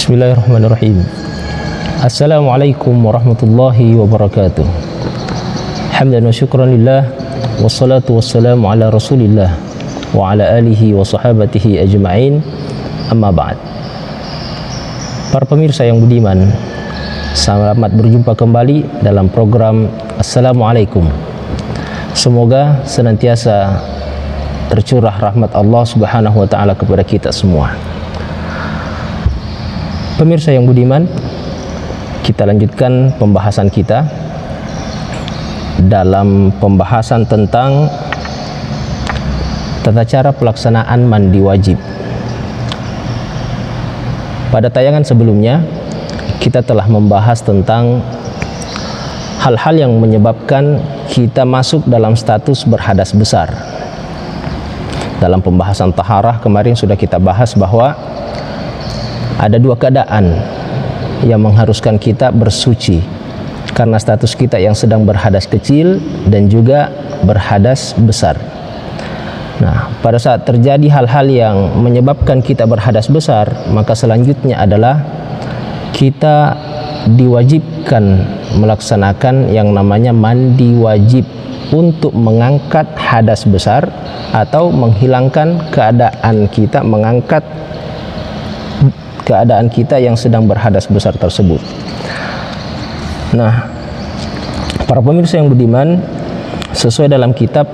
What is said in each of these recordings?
Bismillahirrahmanirrahim. Assalamualaikum warahmatullahi wabarakatuh. Hamdan wa syukran lillah, wassalatu wassalamu ala rasulillah wa ala alihi wa sahabatihi ajma'in, amma ba'd. Para pemirsa yang budiman, selamat berjumpa kembali dalam program Assalamualaikum. Semoga senantiasa tercurah rahmat Allah Subhanahu wa taala kepada kita semua. Pemirsa yang budiman, kita lanjutkan pembahasan kita dalam pembahasan tentang tata cara pelaksanaan mandi wajib. Pada tayangan sebelumnya, kita telah membahas tentang hal-hal yang menyebabkan kita masuk dalam status berhadas besar. Dalam pembahasan taharah kemarin sudah kita bahas bahwa ada dua keadaan yang mengharuskan kita bersuci karena status kita yang sedang berhadas kecil dan juga berhadas besar. Nah, pada saat terjadi hal-hal yang menyebabkan kita berhadas besar, maka selanjutnya adalah kita diwajibkan melaksanakan yang namanya mandi wajib untuk mengangkat hadas besar atau menghilangkan keadaan kita, mengangkat keadaan kita yang sedang berhadas besar tersebut. Nah, para pemirsa yang budiman, sesuai dalam kitab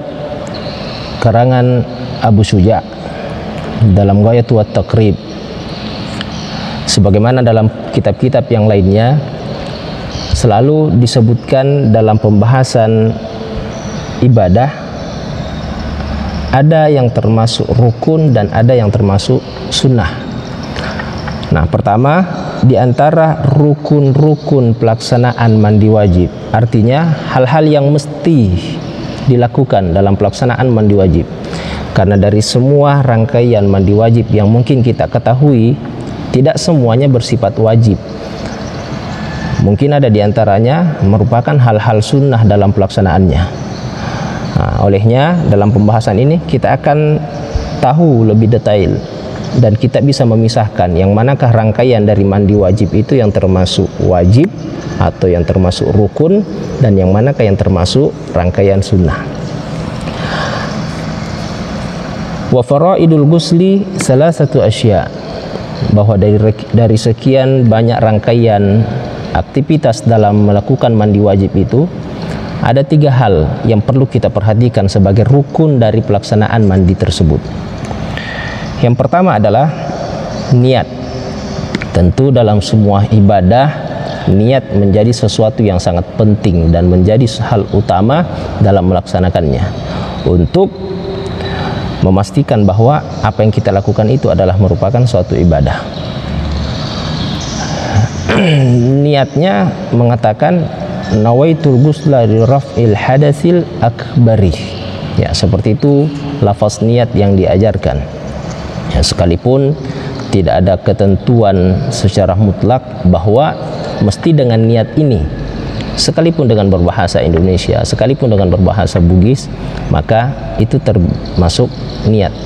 karangan Abu Syuja dalam Ghayatu wat Taqrib, sebagaimana dalam kitab-kitab yang lainnya, selalu disebutkan dalam pembahasan ibadah ada yang termasuk rukun dan ada yang termasuk sunnah. Nah, pertama, di antara rukun-rukun pelaksanaan mandi wajib, artinya hal-hal yang mesti dilakukan dalam pelaksanaan mandi wajib. Karena dari semua rangkaian mandi wajib yang mungkin kita ketahui, tidak semuanya bersifat wajib. Mungkin ada di antaranya merupakan hal-hal sunnah dalam pelaksanaannya. Nah, olehnya dalam pembahasan ini kita akan tahu lebih detail dan kita bisa memisahkan yang manakah rangkaian dari mandi wajib itu yang termasuk wajib atau yang termasuk rukun dan yang manakah yang termasuk rangkaian sunnah. Wa faraidul ghusli salasatu asya, bahwa dari sekian banyak rangkaian aktivitas dalam melakukan mandi wajib itu ada tiga hal yang perlu kita perhatikan sebagai rukun dari pelaksanaan mandi tersebut. Yang pertama adalah niat. Tentu dalam semua ibadah, niat menjadi sesuatu yang sangat penting dan menjadi hal utama dalam melaksanakannya, untuk memastikan bahwa apa yang kita lakukan itu adalah merupakan suatu ibadah. Niatnya mengatakan nawaitul ghusla li raf'il hadatsil akbari. Ya, seperti itu lafaz niat yang diajarkan. Ya, sekalipun tidak ada ketentuan secara mutlak bahwa mesti dengan niat ini, sekalipun dengan berbahasa Indonesia, sekalipun dengan berbahasa Bugis, maka itu termasuk niat.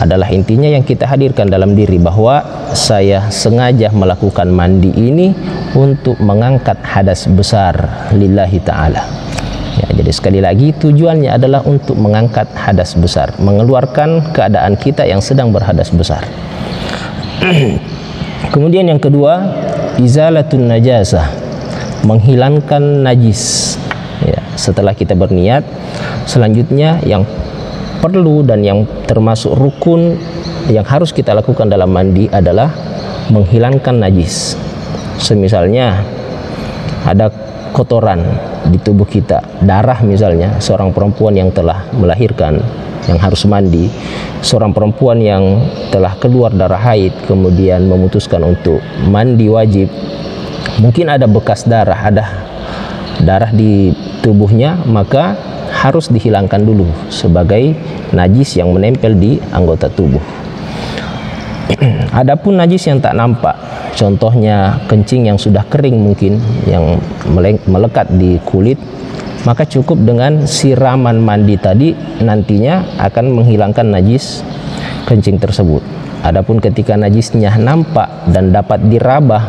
Adalah intinya yang kita hadirkan dalam diri bahwa saya sengaja melakukan mandi ini untuk mengangkat hadas besar lillahi ta'ala. Ya, jadi sekali lagi tujuannya adalah untuk mengangkat hadas besar, mengeluarkan keadaan kita yang sedang berhadas besar. Kemudian yang kedua, izalatun najasah, menghilangkan najis. Ya, setelah kita berniat, selanjutnya yang perlu dan yang termasuk rukun yang harus kita lakukan dalam mandi adalah menghilangkan najis. Semisalnya ada kotoran di tubuh kita, darah misalnya, seorang perempuan yang telah melahirkan yang harus mandi, seorang perempuan yang telah keluar darah haid kemudian memutuskan untuk mandi wajib, mungkin ada bekas darah, ada darah di tubuhnya, maka harus dihilangkan dulu sebagai najis yang menempel di anggota tubuh. Adapun najis yang tak nampak, contohnya kencing yang sudah kering mungkin, yang melekat di kulit, maka cukup dengan siraman mandi tadi nantinya akan menghilangkan najis kencing tersebut. Adapun ketika najisnya nampak dan dapat diraba,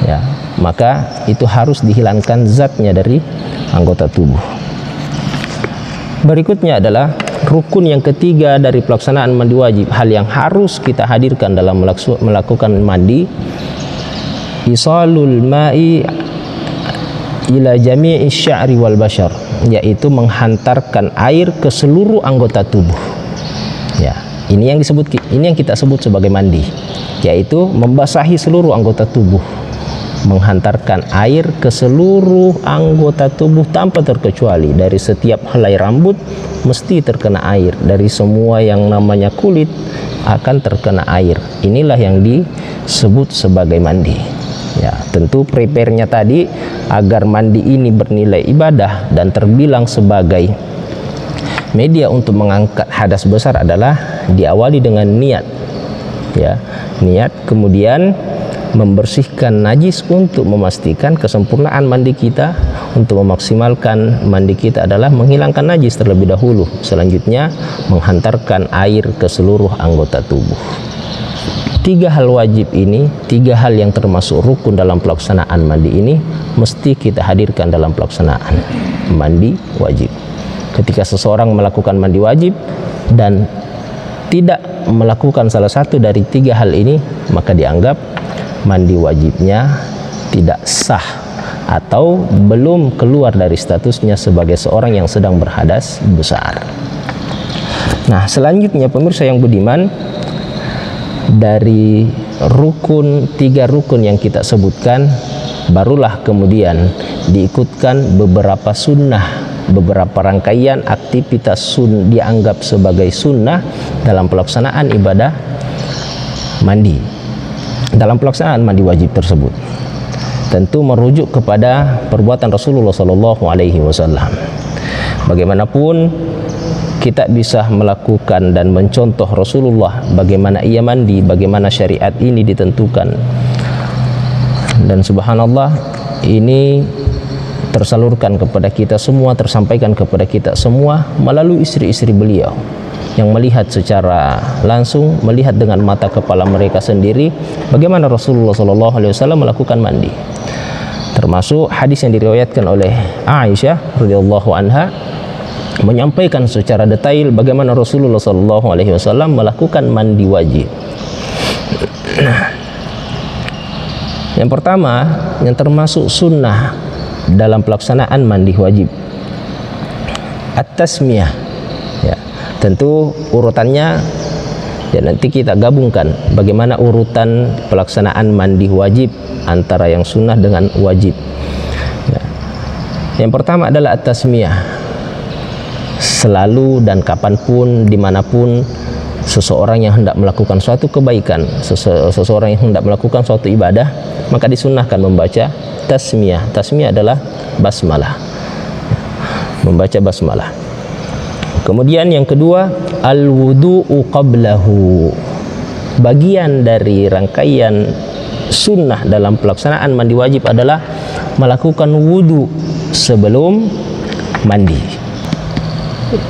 ya, maka itu harus dihilangkan zatnya dari anggota tubuh. Berikutnya adalah rukun yang ketiga dari pelaksanaan mandi wajib, hal yang harus kita hadirkan dalam melakukan mandi, isalul ma'i ila jami'i sya'ri wal bashar, yaitu menghantarkan air ke seluruh anggota tubuh. Ya, ini yang kita sebut sebagai mandi, yaitu membasahi seluruh anggota tubuh, menghantarkan air ke seluruh anggota tubuh tanpa terkecuali. Dari setiap helai rambut mesti terkena air, dari semua yang namanya kulit akan terkena air. Inilah yang disebut sebagai mandi. Ya, tentu prepare-nya tadi agar mandi ini bernilai ibadah dan terbilang sebagai media untuk mengangkat hadas besar adalah diawali dengan niat. Ya, niat, kemudian membersihkan najis untuk memastikan kesempurnaan mandi kita. Untuk memaksimalkan mandi kita adalah menghilangkan najis terlebih dahulu, selanjutnya menghantarkan air ke seluruh anggota tubuh. 3 hal wajib ini, 3 hal yang termasuk rukun dalam pelaksanaan mandi ini mesti kita hadirkan dalam pelaksanaan mandi wajib. Ketika seseorang melakukan mandi wajib dan tidak melakukan salah satu dari 3 hal ini, maka dianggap mandi wajibnya tidak sah atau belum keluar dari statusnya sebagai seorang yang sedang berhadas besar. Nah, selanjutnya pemirsa yang budiman, dari rukun 3 rukun yang kita sebutkan, barulah kemudian diikutkan beberapa sunnah, beberapa rangkaian aktivitas dianggap sebagai sunnah dalam pelaksanaan ibadah mandi, dalam pelaksanaan mandi wajib tersebut. Tentu merujuk kepada perbuatan Rasulullah SAW. Bagaimanapun kita bisa melakukan dan mencontoh Rasulullah bagaimana ia mandi, bagaimana syariat ini ditentukan. Dan subhanallah, ini tersalurkan kepada kita semua, tersampaikan kepada kita semua melalui istri-istri beliau yang melihat secara langsung, melihat dengan mata kepala mereka sendiri bagaimana Rasulullah SAW melakukan mandi. Termasuk hadis yang diriwayatkan oleh Aisyah radhiyallahu anha menyampaikan secara detail bagaimana Rasulullah SAW melakukan mandi wajib. Yang pertama, yang termasuk sunnah dalam pelaksanaan mandi wajib, at-tasmiyah. Ya, tentu urutannya ya nanti kita gabungkan bagaimana urutan pelaksanaan mandi wajib antara yang sunnah dengan wajib. Ya. Yang pertama adalah at-tasmiyah. Selalu dan kapanpun, dimanapun seseorang yang hendak melakukan suatu kebaikan, seseorang yang hendak melakukan suatu ibadah, maka disunnahkan membaca tasmiyah. Tasmiyah adalah basmalah, membaca basmalah. Kemudian yang kedua, al-wudu'u qablahu. Bagian dari rangkaian sunnah dalam pelaksanaan mandi wajib adalah melakukan wudu sebelum mandi.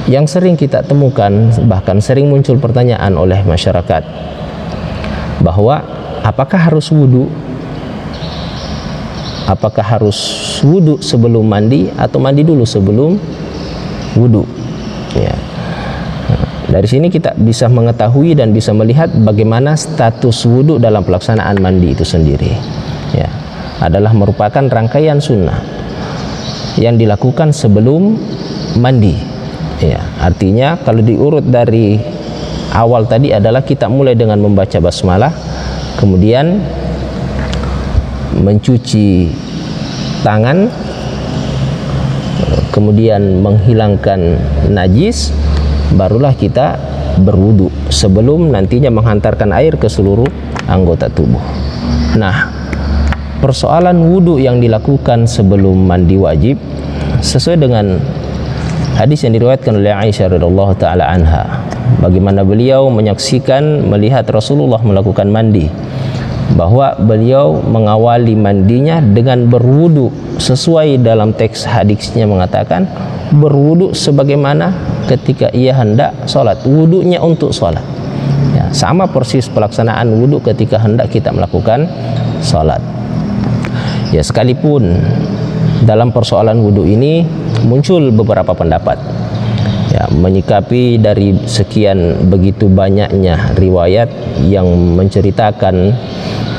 Yang sering kita temukan, bahkan sering muncul pertanyaan oleh masyarakat bahwa apakah harus wudu? Apakah harus wudu sebelum mandi atau mandi dulu sebelum wudu? Ya. Dari sini kita bisa mengetahui dan bisa melihat bagaimana status wudu dalam pelaksanaan mandi itu sendiri. Ya, adalah merupakan rangkaian sunnah yang dilakukan sebelum mandi. Ya, artinya kalau diurut dari awal tadi adalah kita mulai dengan membaca basmalah, kemudian mencuci tangan, kemudian menghilangkan najis, barulah kita berwudu sebelum nantinya menghantarkan air ke seluruh anggota tubuh. Nah, persoalan wudu yang dilakukan sebelum mandi wajib sesuai dengan hadis yang diriwayatkan oleh Aisyah radhiyallahu taala anha, bagaimana beliau menyaksikan melihat Rasulullah melakukan mandi, bahwa beliau mengawali mandinya dengan berwudu sesuai dalam teks hadisnya mengatakan berwudu sebagaimana ketika ia hendak sholat, wudunya untuk sholat. Ya, sama persis pelaksanaan wudu ketika hendak kita melakukan salat. Ya, sekalipun dalam persoalan wudu ini muncul beberapa pendapat, ya, menyikapi dari sekian begitu banyaknya riwayat yang menceritakan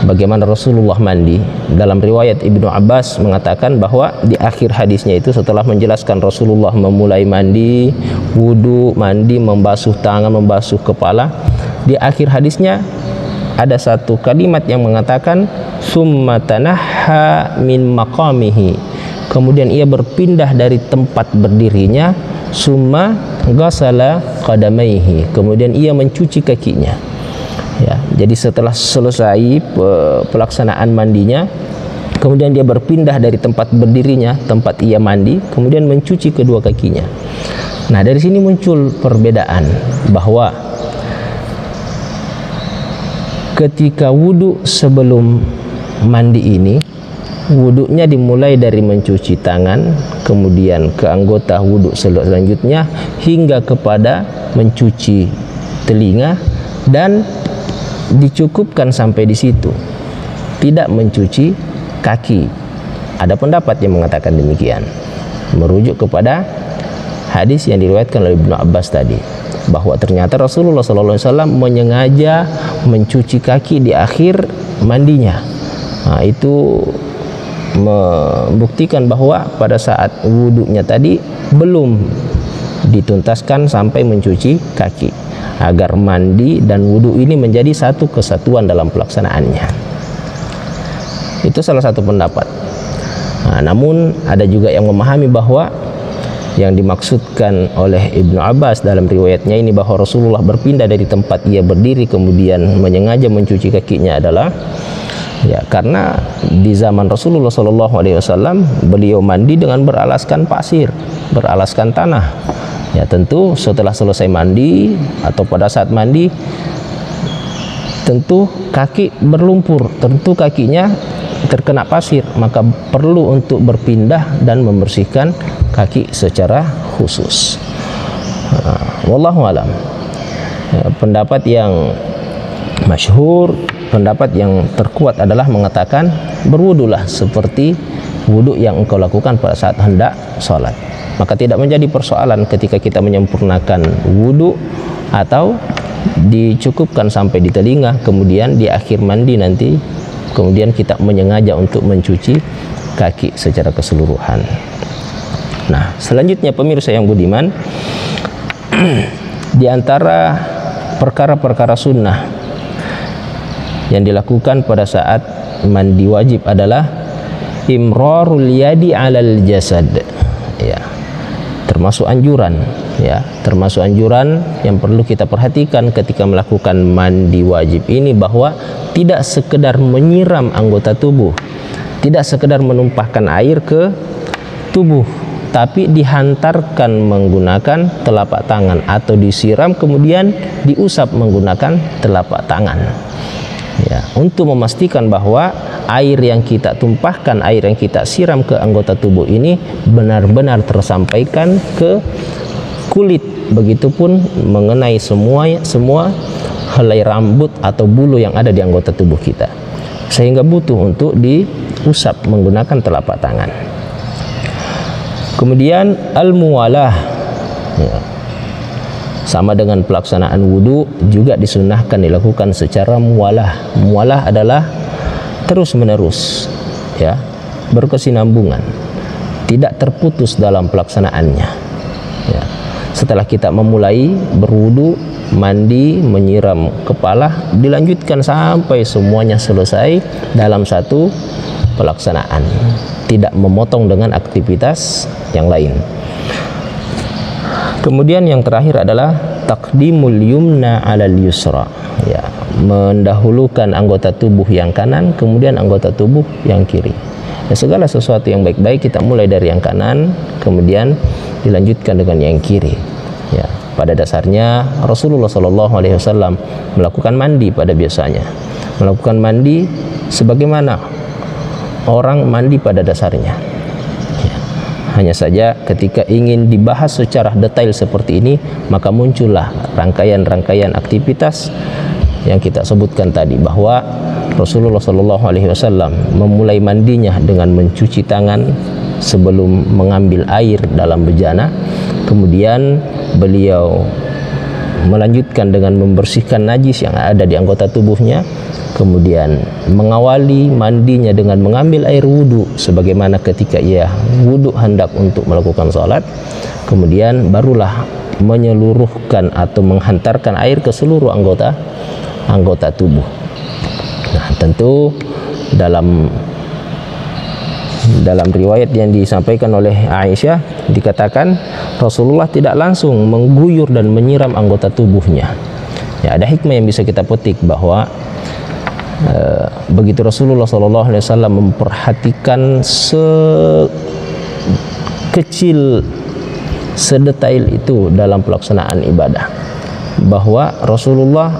bagaimana Rasulullah mandi. Dalam riwayat Ibnu Abbas mengatakan bahwa di akhir hadisnya itu setelah menjelaskan Rasulullah memulai mandi, wudu, mandi, membasuh tangan, membasuh kepala, di akhir hadisnya ada satu kalimat yang mengatakan summa tanahha min maqamihi, kemudian ia berpindah dari tempat berdirinya, summa ghasala qadamaihi, kemudian ia mencuci kakinya. Ya, jadi setelah selesai pelaksanaan mandinya, kemudian dia berpindah dari tempat berdirinya, tempat ia mandi, kemudian mencuci kedua kakinya. Nah, dari sini muncul perbedaan bahwa ketika wudu sebelum mandi ini, wudunya dimulai dari mencuci tangan, kemudian ke anggota wudu selanjutnya hingga kepada mencuci telinga, dan dicukupkan sampai di situ, tidak mencuci kaki. Ada pendapat yang mengatakan demikian, merujuk kepada hadis yang diriwayatkan oleh Ibnu Abbas tadi, bahwa ternyata Rasulullah SAW menyengaja mencuci kaki di akhir mandinya. Nah, itu membuktikan bahwa pada saat wudunya tadi belum dituntaskan sampai mencuci kaki, agar mandi dan wudu ini menjadi satu kesatuan dalam pelaksanaannya. Itu salah satu pendapat. Nah, namun ada juga yang memahami bahwa yang dimaksudkan oleh Ibnu Abbas dalam riwayatnya ini bahwa Rasulullah berpindah dari tempat ia berdiri kemudian menyengaja mencuci kakinya adalah, ya, karena di zaman Rasulullah SAW beliau mandi dengan beralaskan pasir, beralaskan tanah. Ya, tentu setelah selesai mandi atau pada saat mandi, tentu kaki berlumpur, tentu kakinya terkena pasir, maka perlu untuk berpindah dan membersihkan kaki secara khusus. Wallahu alam. Ya, pendapat yang masyhur, pendapat yang terkuat adalah mengatakan berwudulah seperti wudu yang engkau lakukan pada saat hendak sholat. Maka tidak menjadi persoalan ketika kita menyempurnakan wudu atau dicukupkan sampai di telinga, kemudian di akhir mandi nanti kemudian kita menyengaja untuk mencuci kaki secara keseluruhan. Nah, selanjutnya pemirsa yang budiman, di antara perkara-perkara sunnah yang dilakukan pada saat mandi wajib adalah imrarul yadi alal jasad. Ya, termasuk anjuran, ya, termasuk anjuran yang perlu kita perhatikan ketika melakukan mandi wajib ini, bahwa tidak sekedar menyiram anggota tubuh, tidak sekedar menumpahkan air ke tubuh, tapi dihantarkan menggunakan telapak tangan atau disiram kemudian diusap menggunakan telapak tangan. Ya, untuk memastikan bahwa air yang kita tumpahkan, air yang kita siram ke anggota tubuh ini benar-benar tersampaikan ke kulit, begitupun mengenai semua helai rambut atau bulu yang ada di anggota tubuh kita, sehingga butuh untuk diusap menggunakan telapak tangan. Kemudian al-muwalah, ya, sama dengan pelaksanaan wudu juga disunahkan dilakukan secara muwalah. Muwalah adalah terus menerus, ya, berkesinambungan, tidak terputus dalam pelaksanaannya. Ya. Setelah kita memulai berwudu, mandi, menyiram kepala, dilanjutkan sampai semuanya selesai dalam satu pelaksanaan, tidak memotong dengan aktivitas yang lain. Kemudian yang terakhir adalah taqdimul yumna alal yusra, ya, mendahulukan anggota tubuh yang kanan kemudian anggota tubuh yang kiri. Ya, segala sesuatu yang baik-baik kita mulai dari yang kanan kemudian dilanjutkan dengan yang kiri. Ya, pada dasarnya Rasulullah SAW melakukan mandi pada biasanya, melakukan mandi sebagaimana orang mandi pada dasarnya. Ya, hanya saja ketika ingin dibahas secara detail seperti ini, maka muncullah rangkaian-rangkaian aktivitas yang kita sebutkan tadi, bahwa Rasulullah SAW memulai mandinya dengan mencuci tangan sebelum mengambil air dalam bejana. Kemudian beliau melanjutkan dengan membersihkan najis yang ada di anggota tubuhnya. Kemudian mengawali mandinya dengan mengambil air wudhu sebagaimana ketika ia wudhu hendak untuk melakukan salat. Kemudian barulah menyeluruhkan atau menghantarkan air ke seluruh anggota tubuh. Nah, tentu dalam riwayat yang disampaikan oleh Aisyah dikatakan Rasulullah tidak langsung mengguyur dan menyiram anggota tubuhnya. Ya, ada hikmah yang bisa kita petik bahwa begitu Rasulullah SAW memperhatikan sekecil, sedetail itu dalam pelaksanaan ibadah, bahwa Rasulullah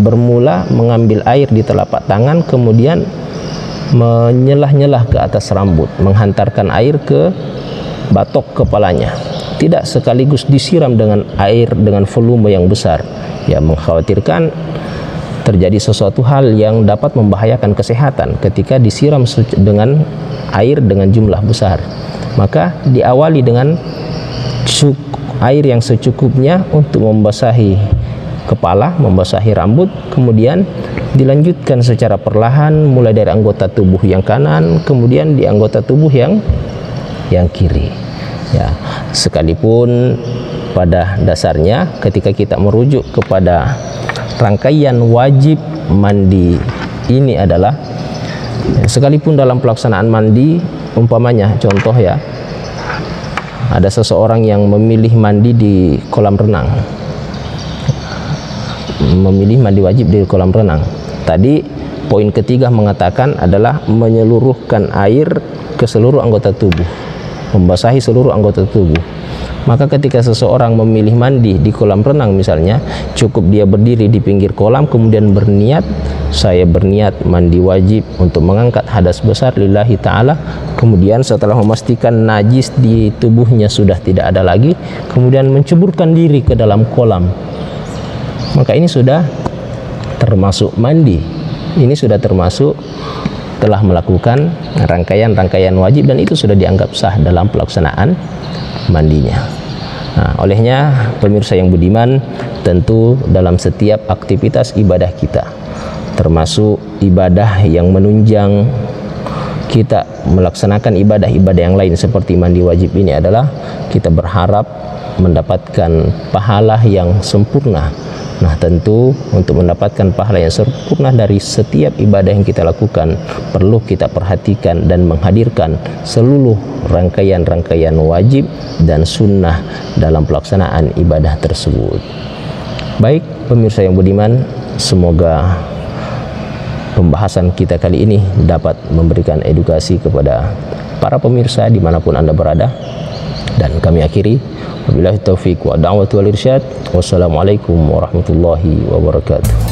bermula mengambil air di telapak tangan, kemudian menyelah-nyelah ke atas rambut, menghantarkan air ke batok kepalanya, tidak sekaligus disiram dengan air dengan volume yang besar, ya, mengkhawatirkan terjadi sesuatu hal yang dapat membahayakan kesehatan ketika disiram dengan air dengan jumlah besar. Maka diawali dengan air yang secukupnya untuk membasahi kepala, membasahi rambut, kemudian dilanjutkan secara perlahan mulai dari anggota tubuh yang kanan, kemudian di anggota tubuh yang kiri. Ya, sekalipun pada dasarnya ketika kita merujuk kepada rangkaian wajib mandi ini adalah, sekalipun dalam pelaksanaan mandi, umpamanya contoh ya, ada seseorang yang memilih mandi di kolam renang, memilih mandi wajib di kolam renang. Tadi poin ketiga mengatakan adalah menyeluruhkan air ke seluruh anggota tubuh, membasahi seluruh anggota tubuh. Maka ketika seseorang memilih mandi di kolam renang misalnya, cukup dia berdiri di pinggir kolam kemudian berniat, saya berniat mandi wajib untuk mengangkat hadas besar lillahi ta'ala. Kemudian setelah memastikan najis di tubuhnya sudah tidak ada lagi, kemudian menceburkan diri ke dalam kolam, maka ini sudah termasuk mandi. Ini sudah termasuk telah melakukan rangkaian-rangkaian wajib, dan itu sudah dianggap sah dalam pelaksanaan mandinya. Nah, olehnya pemirsa yang budiman, tentu dalam setiap aktivitas ibadah kita, termasuk ibadah yang menunjang kita melaksanakan ibadah-ibadah yang lain seperti mandi wajib ini, adalah kita berharap mendapatkan pahala yang sempurna. Nah, tentu untuk mendapatkan pahala yang sempurna dari setiap ibadah yang kita lakukan, perlu kita perhatikan dan menghadirkan seluruh rangkaian-rangkaian wajib dan sunnah dalam pelaksanaan ibadah tersebut. Baik pemirsa yang budiman, semoga pembahasan kita kali ini dapat memberikan edukasi kepada para pemirsa dimanapun Anda berada. Dan kami akhiri, wabillahi taufiq wa da'watu wal irsyad. Wassalamualaikum warahmatullahi wabarakatuh.